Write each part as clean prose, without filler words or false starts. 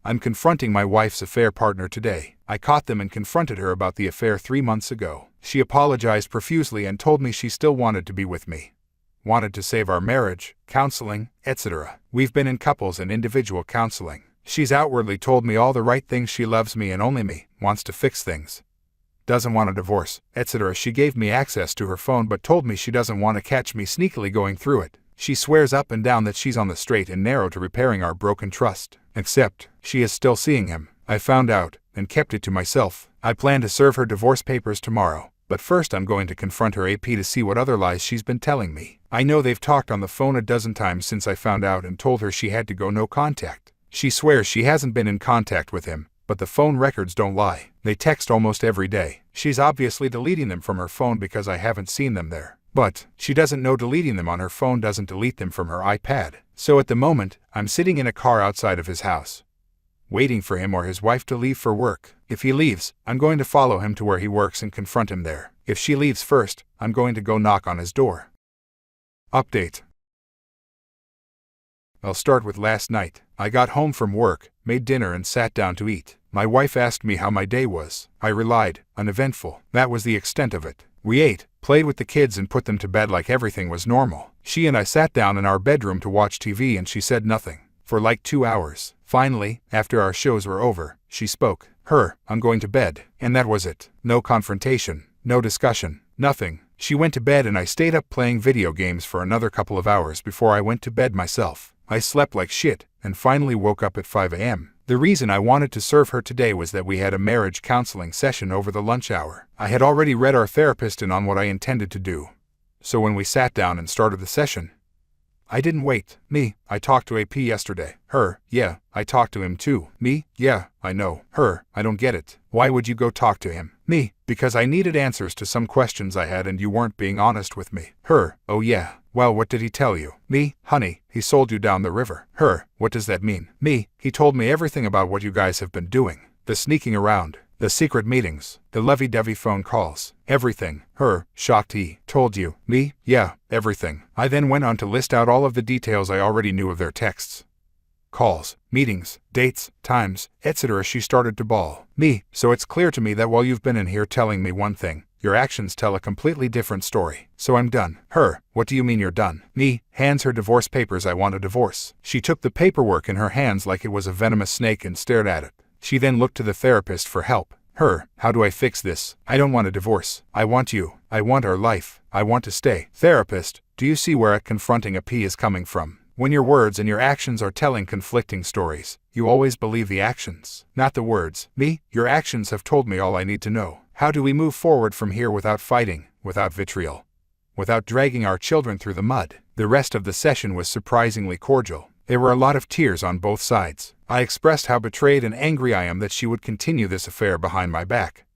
I'm confronting my wife's affair partner today. I caught them and confronted her about the affair 3 months ago. She apologized profusely and told me she still wanted to be with me. Wanted to save our marriage, counseling, etc. We've been in couples and individual counseling. She's outwardly told me all the right things. She loves me and only me, wants to fix things. Doesn't want a divorce, etc. She gave me access to her phone but told me she doesn't want to catch me sneakily going through it. She swears up and down that she's on the straight and narrow to repairing our broken trust. Except, she is still seeing him. I found out, and kept it to myself. I plan to serve her divorce papers tomorrow. But first I'm going to confront her AP to see what other lies she's been telling me. I know they've talked on the phone a dozen times since I found out and told her she had to go no contact. She swears she hasn't been in contact with him, but the phone records don't lie. They text almost every day. She's obviously deleting them from her phone because I haven't seen them there. But she doesn't know deleting them on her phone doesn't delete them from her iPad. So at the moment, I'm sitting in a car outside of his house, waiting for him or his wife to leave for work. If he leaves, I'm going to follow him to where he works and confront him there. If she leaves first, I'm going to go knock on his door. Update. I'll start with last night. I got home from work, made dinner and sat down to eat. My wife asked me how my day was. I relied, uneventful. That was the extent of it. We ate, played with the kids and put them to bed like everything was normal. She and I sat down in our bedroom to watch TV and she said nothing. For like 2 hours. Finally, after our shows were over, she spoke. I'm going to bed. And that was it. No confrontation, no discussion, nothing. She went to bed and I stayed up playing video games for another couple of hours before I went to bed myself. I slept like shit, and finally woke up at 5 a.m. The reason I wanted to serve her today was that we had a marriage counseling session over the lunch hour. I had already read our therapist and on what I intended to do. So when we sat down and started the session, I didn't wait. I talked to AP yesterday. Yeah, I talked to him too. Yeah, I know. I don't get it. Why would you go talk to him? Because I needed answers to some questions I had and you weren't being honest with me. Oh yeah. Well, what did he tell you? Honey, he sold you down the river. What does that mean? He told me everything about what you guys have been doing. The sneaking around, the secret meetings, the lovey-dovey phone calls, everything. Shocked he told you. Yeah, everything. I then went on to list out all of the details I already knew of their texts, calls, meetings, dates, times, etc. She started to bawl. So it's clear to me that while you've been in here telling me one thing, your actions tell a completely different story. So I'm done. What do you mean you're done? Hands her divorce papers. I want a divorce. She took the paperwork in her hands like it was a venomous snake and stared at it. She then looked to the therapist for help. How do I fix this? I don't want a divorce. I want you. I want our life. I want to stay. Therapist, do you see where confronting a P is coming from? When your words and your actions are telling conflicting stories, you always believe the actions, not the words. Your actions have told me all I need to know. How do we move forward from here without fighting, without vitriol, without dragging our children through the mud? The rest of the session was surprisingly cordial. There were a lot of tears on both sides. I expressed how betrayed and angry I am that she would continue this affair behind my back,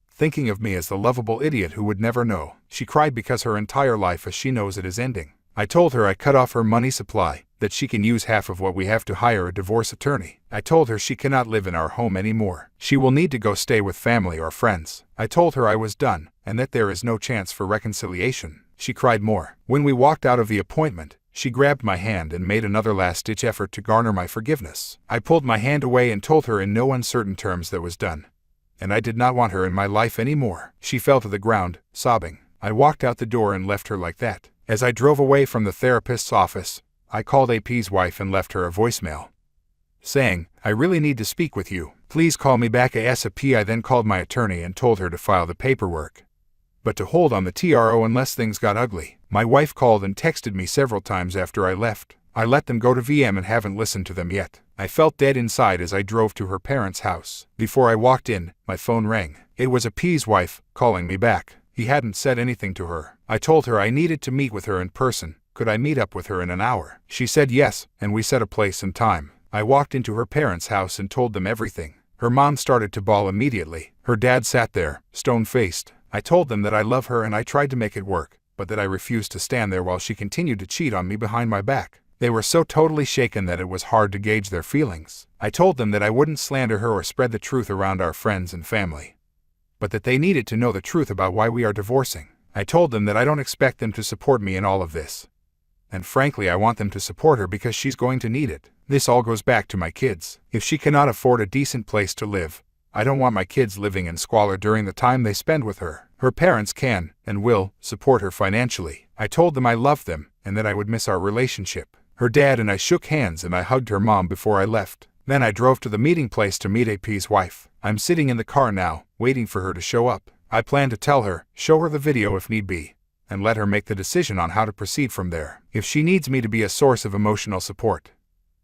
thinking of me as the lovable idiot who would never know. She cried because her entire life as she knows it is ending. I told her I cut off her money supply, that she can use half of what we have to hire a divorce attorney. I told her she cannot live in our home anymore. She will need to go stay with family or friends. I told her I was done, and that there is no chance for reconciliation. She cried more. When we walked out of the appointment, she grabbed my hand and made another last-ditch effort to garner my forgiveness. I pulled my hand away and told her in no uncertain terms that was done, and I did not want her in my life anymore. She fell to the ground, sobbing. I walked out the door and left her like that. As I drove away from the therapist's office, I called AP's wife and left her a voicemail, saying, I really need to speak with you. Please call me back ASAP. I then called my attorney and told her to file the paperwork, but to hold on the TRO unless things got ugly. My wife called and texted me several times after I left. I let them go to VM and haven't listened to them yet. I felt dead inside as I drove to her parents' house. Before I walked in, my phone rang. It was AP's wife, calling me back. He hadn't said anything to her. I told her I needed to meet with her in person. Could I meet up with her in an hour? She said yes, and we set a place and time. I walked into her parents' house and told them everything. Her mom started to bawl immediately. Her dad sat there, stone-faced. I told them that I love her and I tried to make it work, but that I refused to stand there while she continued to cheat on me behind my back. They were so totally shaken that it was hard to gauge their feelings. I told them that I wouldn't slander her or spread the truth around our friends and family, but that they needed to know the truth about why we are divorcing. I told them that I don't expect them to support me in all of this, and frankly I want them to support her because she's going to need it. This all goes back to my kids. If she cannot afford a decent place to live, I don't want my kids living in squalor during the time they spend with her. Her parents can, and will, support her financially. I told them I loved them, and that I would miss our relationship. Her dad and I shook hands and I hugged her mom before I left. Then I drove to the meeting place to meet AP's wife. I'm sitting in the car now, waiting for her to show up. I plan to tell her, show her the video if need be, and let her make the decision on how to proceed from there. If she needs me to be a source of emotional support,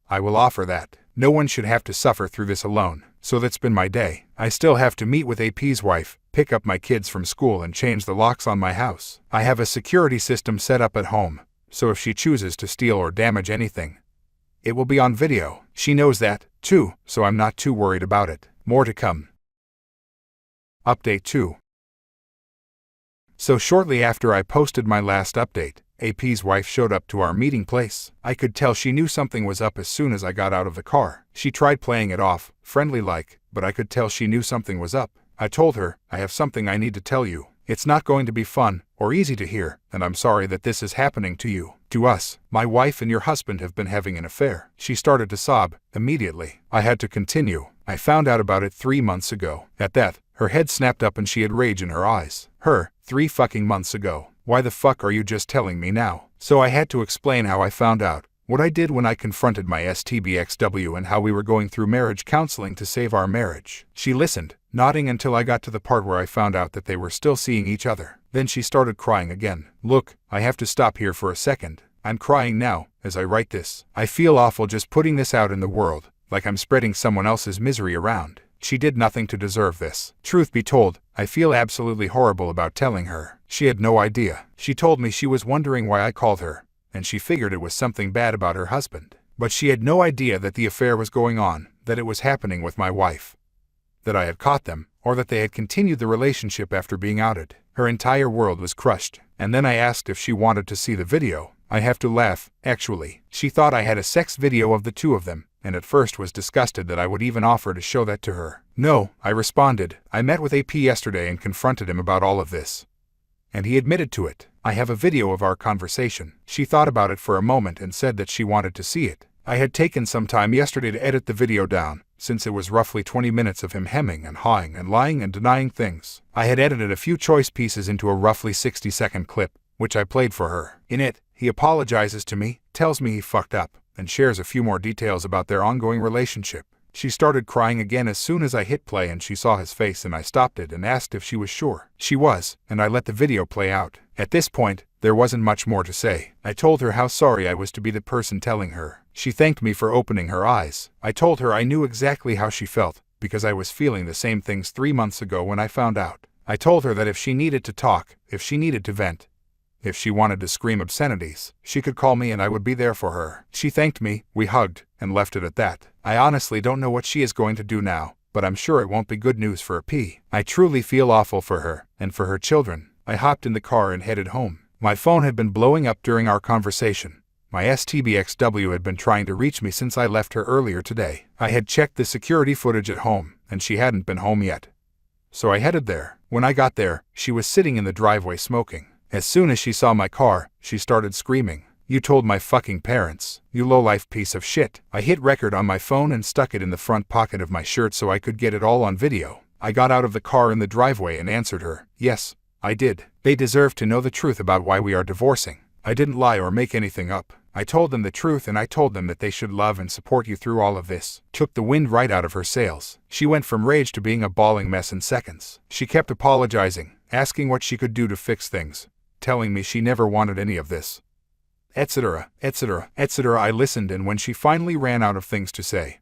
I will offer that. No one should have to suffer through this alone. So that's been my day. I still have to meet with AP's wife, pick up my kids from school and change the locks on my house. I have a security system set up at home, so if she chooses to steal or damage anything, it will be on video. She knows that, too, so I'm not too worried about it. More to come. Update 2. So shortly after I posted my last update, AP's wife showed up to our meeting place. I could tell she knew something was up as soon as I got out of the car. She tried playing it off, friendly-like, but I could tell she knew something was up. I told her, I have something I need to tell you. It's not going to be fun or easy to hear, and I'm sorry that this is happening to you. To us, my wife and your husband have been having an affair. She started to sob immediately. I had to continue. I found out about it 3 months ago. At that, her head snapped up and she had rage in her eyes. 3 fucking months ago. Why the fuck are you just telling me now? So I had to explain how I found out, what I did when I confronted my STBXW, and how we were going through marriage counseling to save our marriage. She listened, nodding until I got to the part where I found out that they were still seeing each other. Then she started crying again. Look, I have to stop here for a second. I'm crying now, as I write this. I feel awful just putting this out in the world, like I'm spreading someone else's misery around. She did nothing to deserve this. Truth be told, I feel absolutely horrible about telling her. She had no idea. She told me she was wondering why I called her, and she figured it was something bad about her husband. But she had no idea that the affair was going on, that it was happening with my wife, that I had caught them, or that they had continued the relationship after being outed. Her entire world was crushed. And then I asked if she wanted to see the video. I have to laugh, actually. She thought I had a sex video of the two of them, and at first was disgusted that I would even offer to show that to her. No, I responded. I met with AP yesterday and confronted him about all of this, and he admitted to it. I have a video of our conversation. She thought about it for a moment and said that she wanted to see it. I had taken some time yesterday to edit the video down, since it was roughly 20 minutes of him hemming and hawing and lying and denying things. I had edited a few choice pieces into a roughly 60-second clip, which I played for her. In it, he apologizes to me, tells me he fucked up, and shares a few more details about their ongoing relationship. She started crying again as soon as I hit play and she saw his face, and I stopped it and asked if she was sure. She was, and I let the video play out. At this point, there wasn't much more to say. I told her how sorry I was to be the person telling her. She thanked me for opening her eyes. I told her I knew exactly how she felt, because I was feeling the same things 3 months ago when I found out. I told her that if she needed to talk, if she needed to vent, if she wanted to scream obscenities, she could call me and I would be there for her. She thanked me, we hugged, and left it at that. I honestly don't know what she is going to do now, but I'm sure it won't be good news for P. I truly feel awful for her, and for her children. I hopped in the car and headed home. My phone had been blowing up during our conversation. My STBXW had been trying to reach me since I left her earlier today. I had checked the security footage at home, and she hadn't been home yet. So I headed there. When I got there, she was sitting in the driveway smoking. As soon as she saw my car, she started screaming. You told my fucking parents, you lowlife piece of shit. I hit record on my phone and stuck it in the front pocket of my shirt so I could get it all on video. I got out of the car in the driveway and answered her. Yes, I did. They deserve to know the truth about why we are divorcing. I didn't lie or make anything up. I told them the truth, and I told them that they should love and support you through all of this. Took the wind right out of her sails. She went from rage to being a bawling mess in seconds. She kept apologizing, asking what she could do to fix things, telling me she never wanted any of this, etc., etc., etc. I listened, and when she finally ran out of things to say,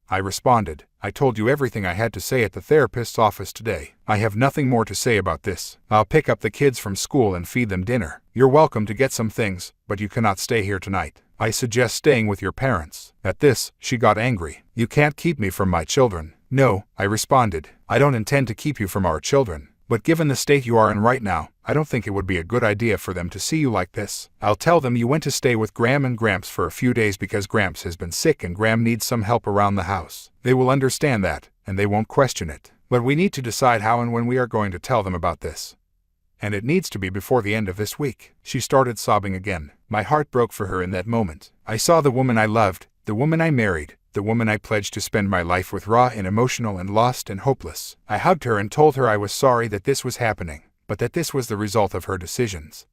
I responded. I told you everything I had to say at the therapist's office today. I have nothing more to say about this. I'll pick up the kids from school and feed them dinner. You're welcome to get some things, but you cannot stay here tonight. I suggest staying with your parents. At this, she got angry. You can't keep me from my children. No, I responded. I don't intend to keep you from our children. But given the state you are in right now, I don't think it would be a good idea for them to see you like this. I'll tell them you went to stay with Graham and Gramps for a few days because Gramps has been sick and Graham needs some help around the house. They will understand that, and they won't question it. But we need to decide how and when we are going to tell them about this. and it needs to be before the end of this week." She started sobbing again. My heart broke for her in that moment. I saw the woman I loved, the woman I married, the woman I pledged to spend my life with, raw and emotional and lost and hopeless. I hugged her and told her I was sorry that this was happening, but that this was the result of her decisions,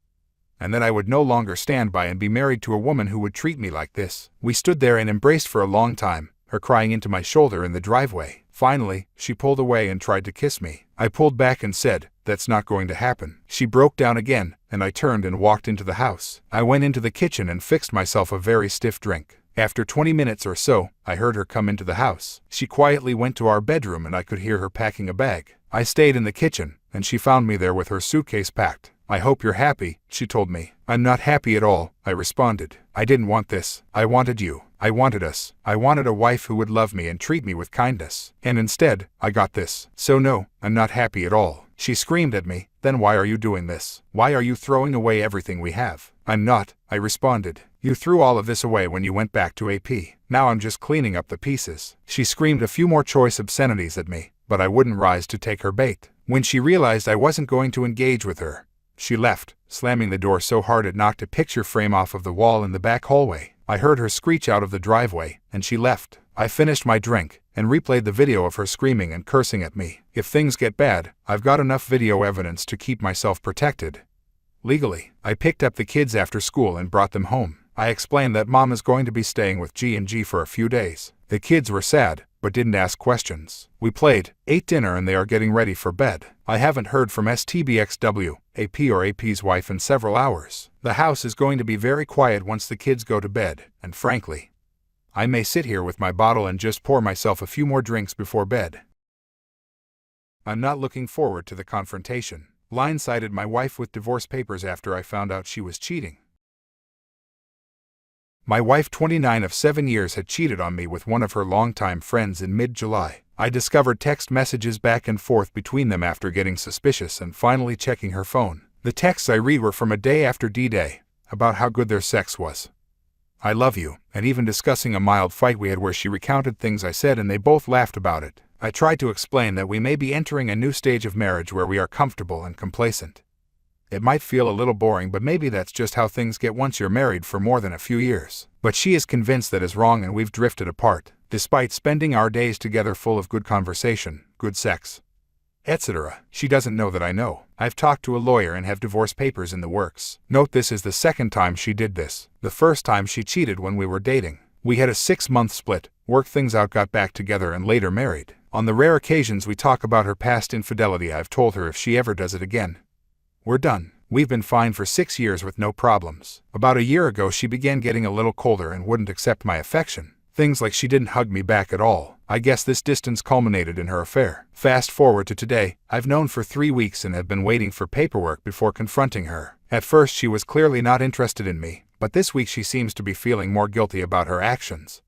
and that I would no longer stand by and be married to a woman who would treat me like this. We stood there and embraced for a long time, her crying into my shoulder in the driveway. Finally, she pulled away and tried to kiss me. I pulled back and said, "That's not going to happen." She broke down again, and I turned and walked into the house. I went into the kitchen and fixed myself a very stiff drink. After 20 minutes or so, I heard her come into the house. She quietly went to our bedroom and I could hear her packing a bag. I stayed in the kitchen, and she found me there with her suitcase packed. "I hope you're happy," she told me. "I'm not happy at all," I responded. "I didn't want this. I wanted you. I wanted us. I wanted a wife who would love me and treat me with kindness. And instead, I got this. So no, I'm not happy at all." She screamed at me. "Then why are you doing this? Why are you throwing away everything we have?" "I'm not," I responded. "You threw all of this away when you went back to AP. Now I'm just cleaning up the pieces." She screamed a few more choice obscenities at me, but I wouldn't rise to take her bait. When she realized I wasn't going to engage with her, she left, slamming the door so hard it knocked a picture frame off of the wall in the back hallway. I heard her screech out of the driveway, and she left. I finished my drink and replayed the video of her screaming and cursing at me. If things get bad, I've got enough video evidence to keep myself protected legally. I picked up the kids after school and brought them home. I explained that Mom is going to be staying with G&G for a few days. The kids were sad, but didn't ask questions. We played, ate dinner, and they are getting ready for bed. I haven't heard from STBXW, AP or AP's wife in several hours. The house is going to be very quiet once the kids go to bed, and frankly, I may sit here with my bottle and just pour myself a few more drinks before bed. I'm not looking forward to the confrontation. Blindsided my wife with divorce papers after I found out she was cheating. My wife, 29 of 7 years, had cheated on me with one of her longtime friends in mid-July. I discovered text messages back and forth between them after getting suspicious and finally checking her phone. The texts I read were from a day after D-Day, about how good their sex was. "I love you," and even discussing a mild fight we had where she recounted things I said and they both laughed about it. I tried to explain that we may be entering a new stage of marriage where we are comfortable and complacent. It might feel a little boring, but maybe that's just how things get once you're married for more than a few years. But she is convinced that is wrong and we've drifted apart, despite spending our days together full of good conversation, good sex, etc. She doesn't know that I know. I've talked to a lawyer and have divorce papers in the works. Note, this is the second time she did this. The first time she cheated when we were dating. We had a 6-month split, worked things out, got back together, and later married. On the rare occasions we talk about her past infidelity, I've told her if she ever does it again, we're done. We've been fine for 6 years with no problems. About a year ago she began getting a little colder and wouldn't accept my affection. Things like she didn't hug me back at all. I guess this distance culminated in her affair. Fast forward to today, I've known for 3 weeks and have been waiting for paperwork before confronting her. At first she was clearly not interested in me, but this week she seems to be feeling more guilty about her actions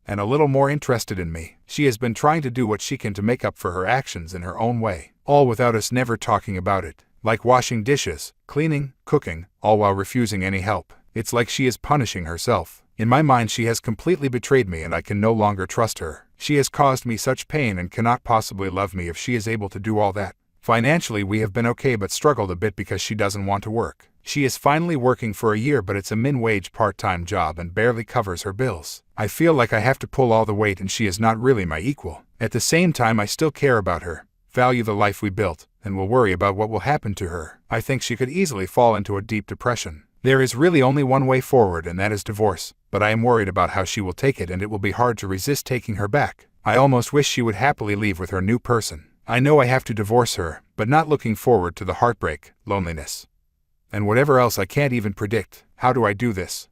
and a little more interested in me. She has been trying to do what she can to make up for her actions in her own way, all without us never talking about it. Like washing dishes, cleaning, cooking, all while refusing any help. It's like she is punishing herself. In my mind she has completely betrayed me and I can no longer trust her. She has caused me such pain and cannot possibly love me if she is able to do all that. Financially we have been okay but struggled a bit because she doesn't want to work. She is finally working for a year but it's a min-wage part-time job and barely covers her bills. I feel like I have to pull all the weight and she is not really my equal. At the same time I still care about her, value the life we built, and will worry about what will happen to her. I think she could easily fall into a deep depression. There is really only one way forward and that is divorce, but I am worried about how she will take it and it will be hard to resist taking her back. I almost wish she would happily leave with her new person. I know I have to divorce her, but not looking forward to the heartbreak, loneliness, and whatever else I can't even predict. How do I do this?